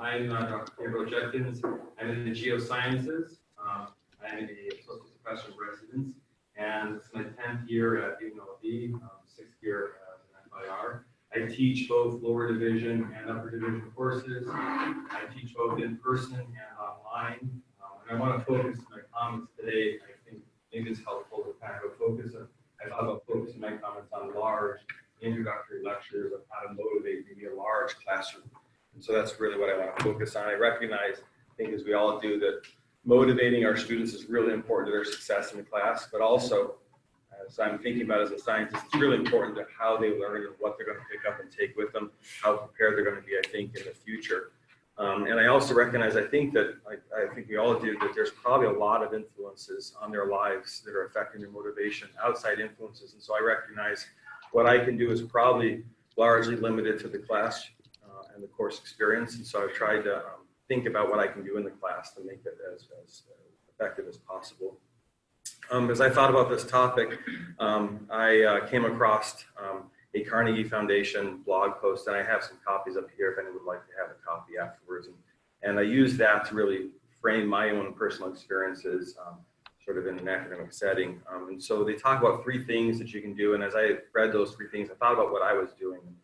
I'm Dr. Gabriel Judkins. I'm in the Geosciences. I'm the Associate Professor of Residence, and it's my 10th year at UNLV, 6th year as an FIR. I teach both lower division and upper division courses. I teach both in person and online. And I want to focus my comments today. I think maybe it's helpful to kind of focus. I thought about focusing my comments on large introductory lectures of how to motivate maybe a large classroom. And so that's really what I want to focus on. I recognize, I think as we all do, that motivating our students is really important to their success in the class, but also, as I'm thinking about as a scientist, it's really important to how they learn and what they're going to pick up and take with them, how prepared they're going to be, I think, in the future. And I also recognize, I think that, I think we all do, that there's probably a lot of influences on their lives that are affecting their motivation, outside influences. And so I recognize what I can do is probably largely limited to the class and the course experience. And so I've tried to think about what I can do in the class to make it as effective as possible. As I thought about this topic, I came across a Carnegie Foundation blog post, and I have some copies up here if anyone would like to have a copy afterwards. And I use that to really frame my own personal experiences sort of in an academic setting. And so they talk about 3 things that you can do. And as I read those 3 things, I thought about what I was doing and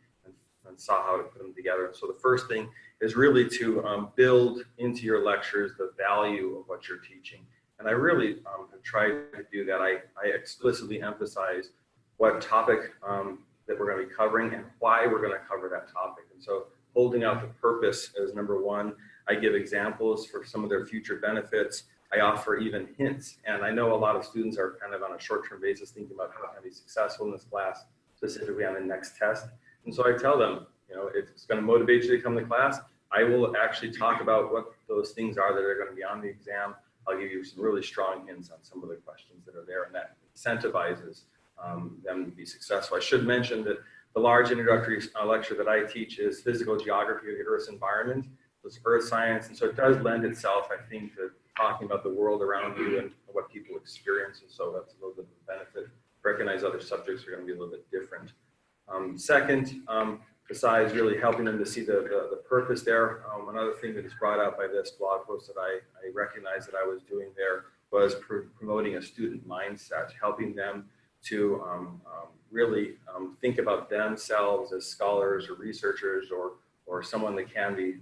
saw how to put them together. And so the first thing is really to build into your lectures the value of what you're teaching. And I really have tried to do that. I explicitly emphasize what topic that we're going to be covering and why we're going to cover that topic. And so holding out the purpose as number 1. I give examples for some of their future benefits. I offer even hints. And I know a lot of students are kind of on a short-term basis thinking about how to be successful in this class, specifically on the next test. And so I tell them, you know, if it's going to motivate you to come to class, I will actually talk about what those things are that are going to be on the exam. I'll give you some really strong hints on some of the questions that are there, and that incentivizes them to be successful. I should mention that the large introductory lecture that I teach is physical geography of the Earth's environment. It's earth science, and so it does lend itself, I think, to talking about the world around you and what people experience, and so that's a little bit of a benefit. Recognize other subjects are going to be a little bit different. Second, besides really helping them to see the purpose there, another thing that is brought out by this blog post that I recognized that I was doing there was promoting a student mindset, helping them to really think about themselves as scholars or researchers or someone that can be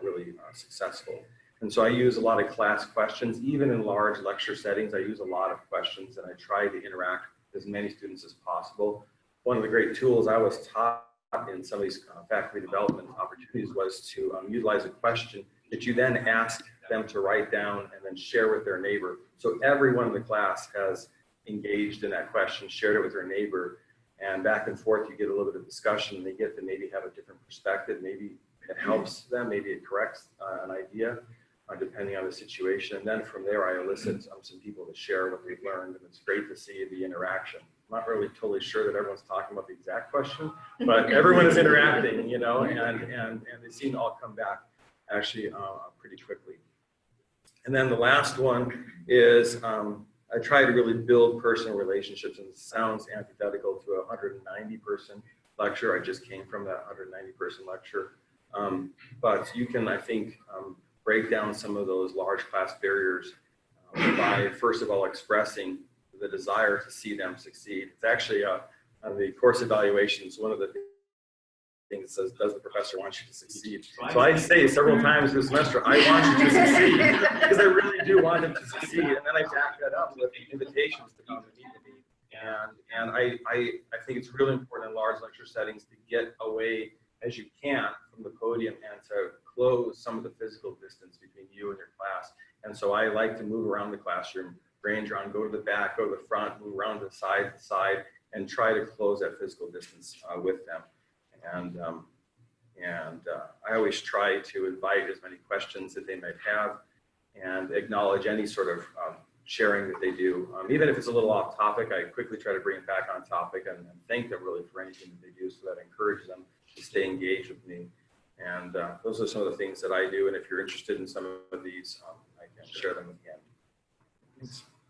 really successful. And so I use a lot of class questions, even in large lecture settings. I use a lot of questions, and I try to interact with as many students as possible. One of the great tools I was taught in some of these faculty development opportunities was to utilize a question that you then ask them to write down and then share with their neighbor. So everyone in the class has engaged in that question, shared it with their neighbor, and back and forth you get a little bit of discussion, and they get to maybe have a different perspective. Maybe it helps them, maybe it corrects an idea, depending on the situation. And then from there I elicit some people to share what they've learned, and it's great to see the interaction. I'm not really totally sure that everyone's talking about the exact question, but everyone is interacting, you know, and they seem to all come back actually pretty quickly. And then the last one is I try to really build personal relationships, and it sounds antithetical to a 190-person lecture. I just came from that 190-person lecture. But you can, I think, break down some of those large class barriers by, first of all, expressing the desire to see them succeed. It's actually on the course evaluations, one of the things says, does the professor want you to succeed? So I say several times this semester, I want you to succeed, because I really do want them to succeed. And then I back that up with invitations to come to meet with me. And I think it's really important in large lecture settings to get away as you can from the podium and to close some of the physical distance between you and your class. And so I like to move around the classroom, range around, go to the back, go to the front, move around to the side, and try to close that physical distance with them. And I always try to invite as many questions that they might have and acknowledge any sort of sharing that they do. Even if it's a little off topic, I quickly try to bring it back on topic and thank them really for anything that they do, so that encourages them to stay engaged with me. And those are some of the things that I do. And if you're interested in some of these, I can share them again. Thanks.